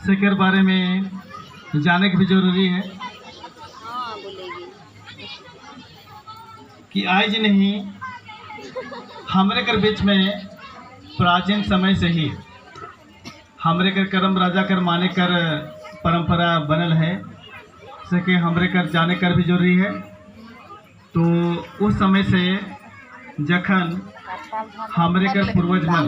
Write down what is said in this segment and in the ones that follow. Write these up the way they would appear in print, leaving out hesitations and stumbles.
सेकर बारे में जाने की भी जरूरी है कि आज नहीं हमरे कर बीच में प्राचीन समय से ही हमरे कर कर्म राजा कर माने कर परंपरा बनल है सके हमरे कर जाने कर भी जरूरी है। तो उस समय से जखन हमरे कर पूर्वज मन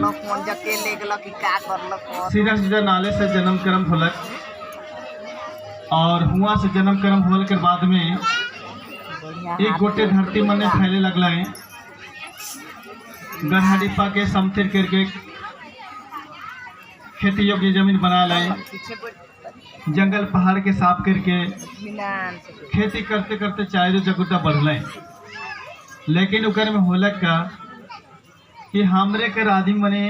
सीधा सीधा नाले से जन्म कर्म होलक और हुआ से जन्म कर्म होल के बाद में एक गोटे धरती मन में फैले लगला है। गढ़ा डिप्पा के समथिर करके खेती योग्य जमीन बना लाए, जंगल पहाड़ के साफ करके खेती करते करते चारों जगुता बढ़ लाए। लेकिन उकर में होलक का कि हमरे कर आदमी मने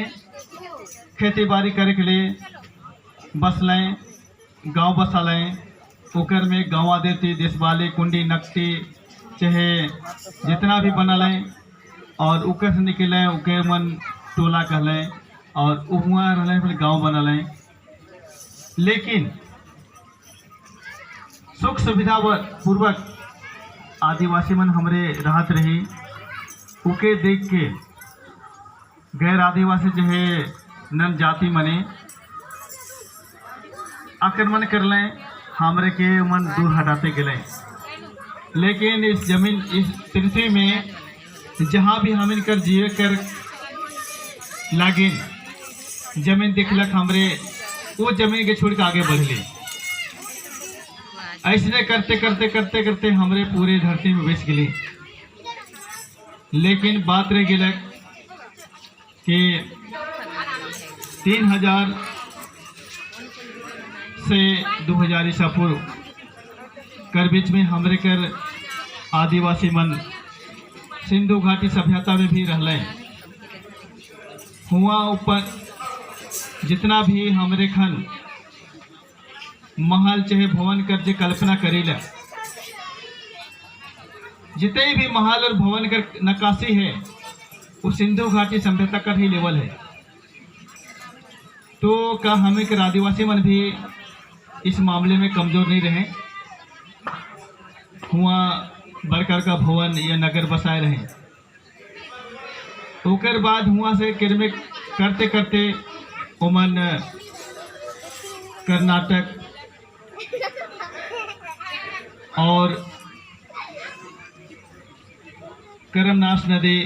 खेती बाड़ी करे के लिए बस लाए, गांव बसा लाए। उकर में गाँव देती देशवाली कुंडी नकटी चाहे जितना भी बना लाए और उकर से निकले उके मन टोला कहले और वहाँ रह फिर गाँव बना लाए। लेकिन सुख सुविधा पूर्वक आदिवासी मन हमरे रहत रही, उके देख के गैर आदिवासी जो है नन जाति मने आक्रमण कर लें, हमरे के मन दूर हटाते गए। लेकिन इस जमीन इस पृथ्वी में जहाँ भी हम इनकर जिए कर लागिन जमीन दिखलक हमरे वो जमीन के छोड़ के आगे बढ़ ली। ऐसे करते करते करते करते हमरे पूरे धरती में बेच गई। लेकिन बात रह गलक कि 3000 से 2000 ईसा पूर्व कर बीच में हमरे कर आदिवासी मन सिंधु घाटी सभ्यता में भी रहले। हुआ ऊपर जितना भी हमरे खन महल चाहे भवन कर जे कल्पना करेला, जितने भी महल और भवन कर नक्काशी है वो सिंधु घाटी सभ्यता का ही लेवल है। तो क्या हमें कर आदिवासी मन भी इस मामले में कमजोर नहीं रहे, हुआ बड़कर का भवन या नगर बसाए रहे। ओकर बाद हुआ से किरमे करते करते ओमन कर्नाटक और करमनाश नदी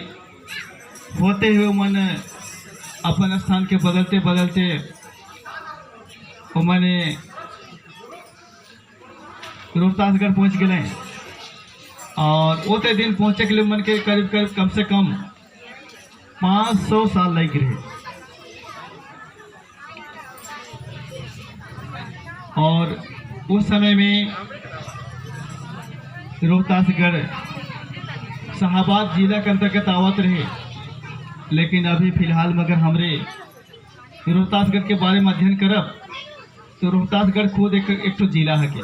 होते हुए ओमन अपन स्थान के बदलते बदलते ओमने रोहतासगढ़ पहुंच गए। और ओते दिन पहुंचे के लिए मन के करीब करीब कम से कम 500 साल लग रहे। और उस समय में रोहतासगढ़ शाहबाद जिला के अंतर्गत आवत रहे। लेकिन अभी फिलहाल मगर हमरे रोहतासगढ़ के बारे में अध्ययन करब तो रोहतासगढ़ खुद एक तो जिला है के,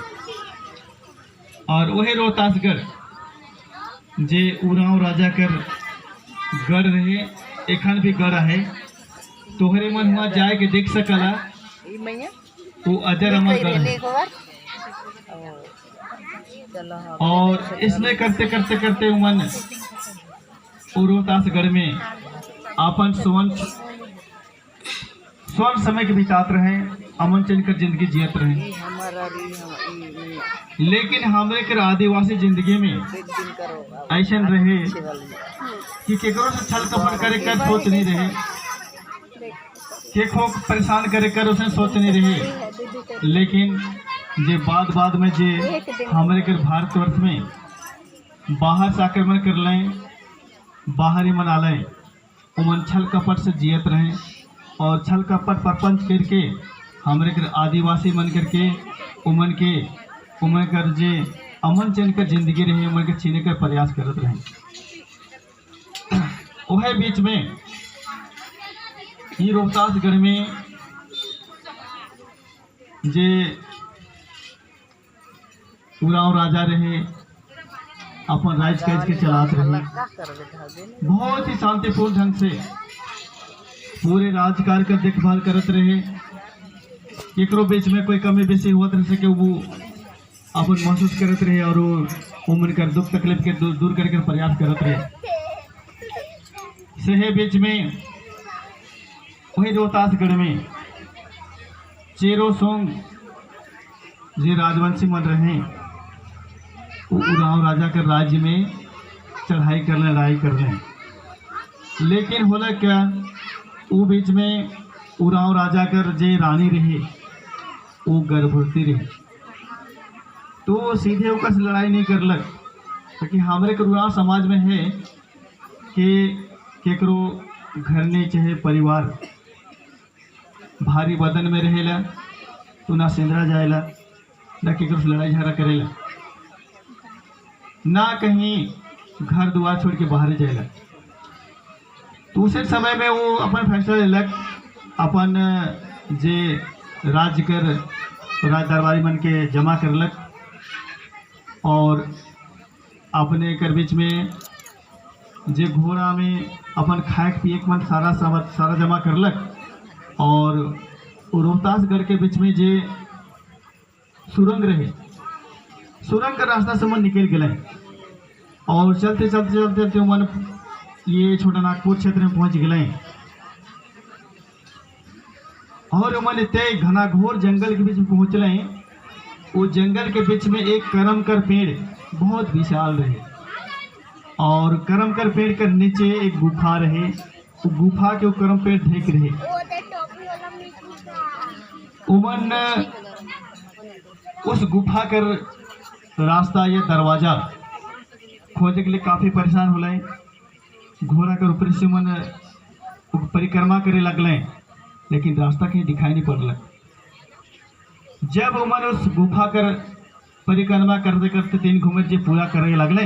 और वही रोहतासगढ़ जे उराव राजा कर गढ़ रहे एखन भी गढ़ है। तोहरे मन हुआ जाए के देख सकला वो अजर अमर गढ़ है। और इसमें करते करते करते मन रोहतासगढ़ में अपन स्वर्ण समय के बितात रहे, अमन चल कर जिंदगी जियत रहे। लेकिन हमरे के आदिवासी जिंदगी में ऐसा रहे कि केकरो से छल कपट करे कर सोच नहीं रहे, केको परेशान करे कर उसे सोच नहीं रहे। लेकिन जे बाद में जे हमरे के भारतवर्ष में बाहर से आक्रमण कर लें, बाहर ही मना लें, उमन छल कपट से जियत रहे। और छल कपट परपंच करके हमरे के आदिवासी मन करके उमन कर जे अमन चैन कर जिंदगी रहे उमन के छीने कर प्रयास करत रहे। वह बीच में ये रोहतासगढ़ में जे उराव राजा रहे अपन राज कैज के चलात रहे, बहुत ही शांतिपूर्ण ढंग से पूरे राजकाज का देखभाल करत रहे। केकरो बीच में कोई कमी बेसी होत रह सके वो अपन महसूस करत रहे और वो मन कर दुख तकलीफ के दूर करके प्रयास करत रहे। सेहे बीच में वही रोहतासगढ़ में चेरो सोंग जे राजवंशी मन रहे वो उराव राजा के राज्य में चढ़ाई कर लें, लड़ाई कर लें। लेकिन होला क्या, वो बीच में उराव राजा कर जे रानी रहे वो गर्भवती रही, तो वो सीधे होकर से लड़ाई नहीं करलक। क्योंकि हमारे उराव समाज में है कि केकरो घर नहीं चाहे परिवार भारी बदन में रहेला तो ना सिंदरा जाएला, ना केकरो से लड़ाई झगड़ा करेला, ना कहीं घर दुआर छोड़ के बाहर जाएला। तो उसे समय में वो अपन फैसला लेलक, अपन जे राज दरबारी मन के जमा करलक और अपने कर बीच में जे घोड़ा में अपन खाए पिए के मन सारा जमा करलक और रोहतासगढ़ के बीच में जे सुरंग रहे, सुरंग का रास्ता से मन निकल गए और चलते चलते चलते चलते मन ये छोटा नागपुर क्षेत्र में पहुंच गए और मन तय घनाघोर जंगल के बीच में पहुंचले। वो जंगल के बीच में एक करम कर पेड़ बहुत विशाल रहे और करम कर पेड़ के नीचे एक गुफा रहे। वो गुफा के वो करम पेड़ ढेक रहे। उमन उस गुफा कर रास्ता या दरवाजा खोजने के लिए काफी परेशान हो गए। घोड़ा कर ऊपर से मन परिक्रमा करे लगले, लेकिन रास्ता कहीं दिखाई नहीं पड़ल। जब उमन उस गुफा कर परिक्रमा करते करते 3 घूमे जे पूरा करे लगले,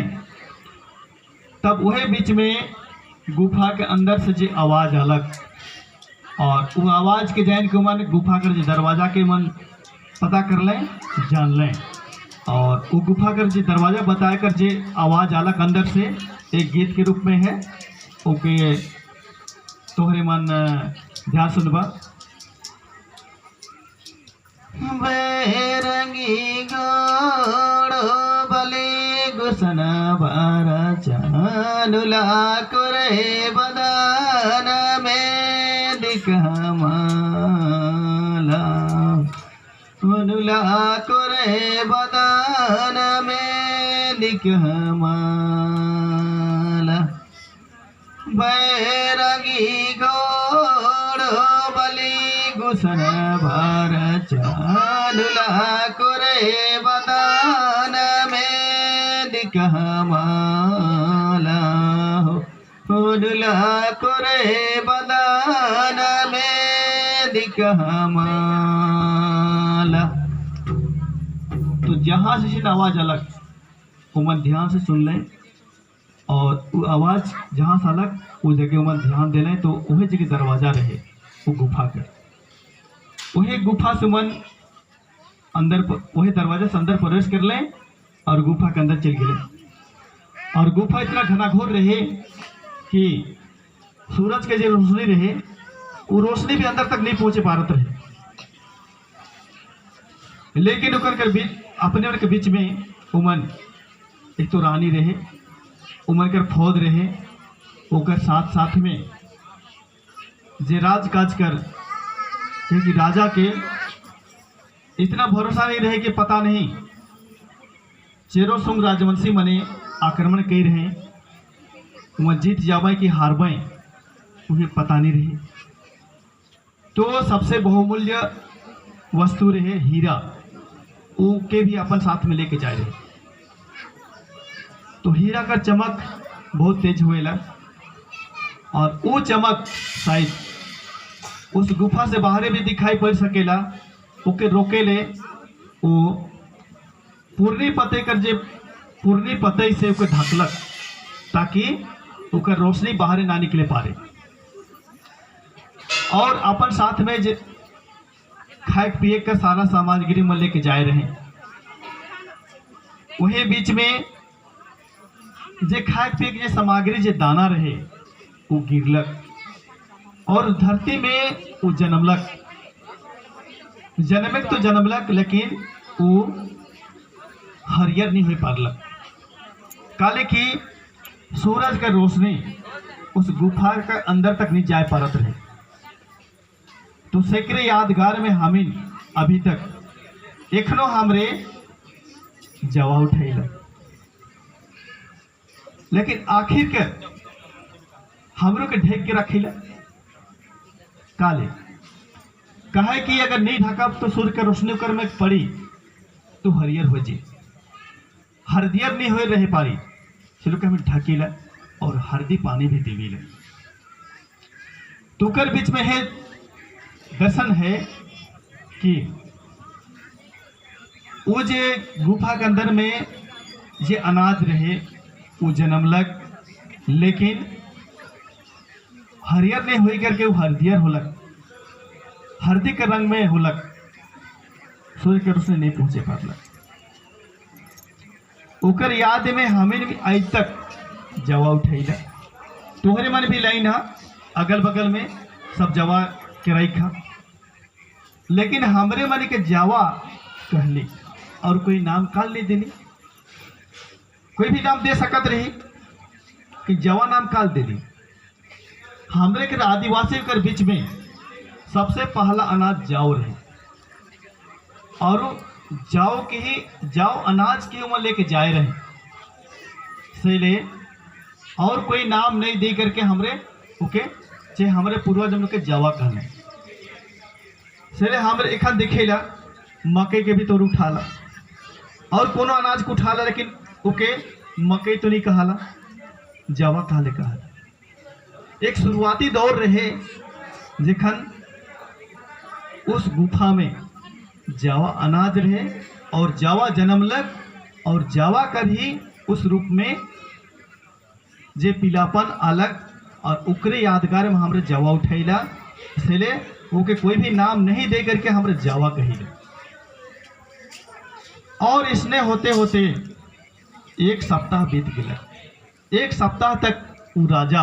तब वही बीच में गुफा के अंदर से जे आवाज अलग और वो आवाज के जान के मन गुफा कर जे दरवाजा के मन पता कर लें, जान लें और वो गुफा कर जे दरवाजा बताया कर जे आवाज अलग अंदर से एक गीत के रूप में है। ओके तोहरे मन ध्यान सुनबा। बैरंगी गोड़ो बले गुसन बारा चानुला करे बदान में दिखमाला नुला करे बदान में दिखमाला। बैरंगी गोड़ो बली गुसन भार चानुला करे बदान में दिखमाला नुला करे बदान में दिखमाला। तो जहाँ से आवाज अलग उमन ध्यान से सुन लें और वो आवाज जहाँ से अलग वो जगह उमन ध्यान दे लें, तो वही जगह दरवाजा रहे वो गुफा का। वही गुफा से मन अंदर वही दरवाजा से अंदर प्रवेश कर लें और गुफा के अंदर चल गए। और गुफा इतना घनाघोर रहे कि सूरज के जो रोशनी रहे वो रोशनी भी अंदर तक नहीं पहुंचे पारत रहे। लेकिन उकर बीच अपने के बीच में उमन एक तो रानी रहे, उमन कर फौज रहे, ओकर साथ साथ में जे राज काज कर क्योंकि राजा के इतना भरोसा नहीं रहे कि पता नहीं चेरो सोंग राजवंशी मने आक्रमण कर रहे वह जीत जावे कि हारबे उन्हें पता नहीं रहे। तो सबसे बहुमूल्य वस्तु रहे हीरा, वो के भी अपन साथ में लेके जाए रहे। तो हीरा का चमक बहुत तेज हुएला और वो चमक शायद उस गुफा से बाहर भी दिखाई पड़ सकेला। ओके रोके ले वो पूर्णी पते कर जे पूर्णी पते से ओके ढकलक ताकि ओकर रोशनी बाहर ना निकले पारे। और अपन साथ में जे खाए पिए का सारा सामग्री में लेके जाए रहे। वही बीच में जे खाए पिए के सामग्री जे दाना रहे वो गिरलक और धरती में वो जन्मलक। जन्मे तो जन्मलक लेकिन वो हरियर नहीं हो पारलक। काले की सूरज का रोशनी उस गुफा का अंदर तक नहीं जा पारत रहे। तो सेकरे यादगार में हमिन अभी तक एखनो हमरे जवा उठेला, लेकिन आखिर के हमरो के ढेक के रखिला। काले कहे कि अगर नहीं ढकब तो सूर्य के रोशनी कर में पड़ी तो हरियर हो जी, हरदियर नहीं हो रहे पारी। चलो के हमें ढकीला और हरदी पानी भी देवीला। तुकर बीच में है दर्शन है कि वो जे गुफा के अंदर में जे अनाज रहे वो जन्मलक, लेकिन हरियर नहीं हुई करके वो हरदियर होलक, हरदी के रंग में होलक, सूर्य के रोशनी नहीं पहुंचे पारलक। ओकर याद में हमें भी आज तक जवा उठैला। तोहरे मन भी लाइन हा अगल बगल में सब जवा के रखा, लेकिन हमरे मन के जवा कहली और कोई नाम काल नहीं देनी। कोई भी नाम दे सकत रही कि जवा नाम काल दे दी। हमरे के आदिवासी के बीच में सबसे पहला अनाज जाओ रहे और जाओ के ही जाओ अनाज की उम्र लेके जाए रहे से ले, और कोई नाम नहीं दे करके हमरे ओके चाहे हमरे पूर्वज हम लोग के जवा कहने से ले। हमरे एखन दिखेला मकई के भी तोड़ उठाला और कोनो अनाज को उठाला, लेकिन ओके मकई तो नहीं कहाला, जवा कहले कहाला। एक शुरुआती दौर रहे जेखन उस गुफा में जावा अनाज रहे और जावा जन्मलक, और जावा कर ही उस रूप में जे पीलापन अलग और उकरे यादगार में हमरे जावा उठैला। इसलिए ओके कोई भी नाम नहीं दे करके हमरे जावा कहिला। और इसने होते होते एक सप्ताह बीत गया। एक सप्ताह तक वो राजा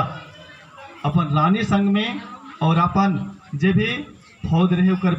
अपन रानी संग में और अपन जे भी फौज रहे ओकर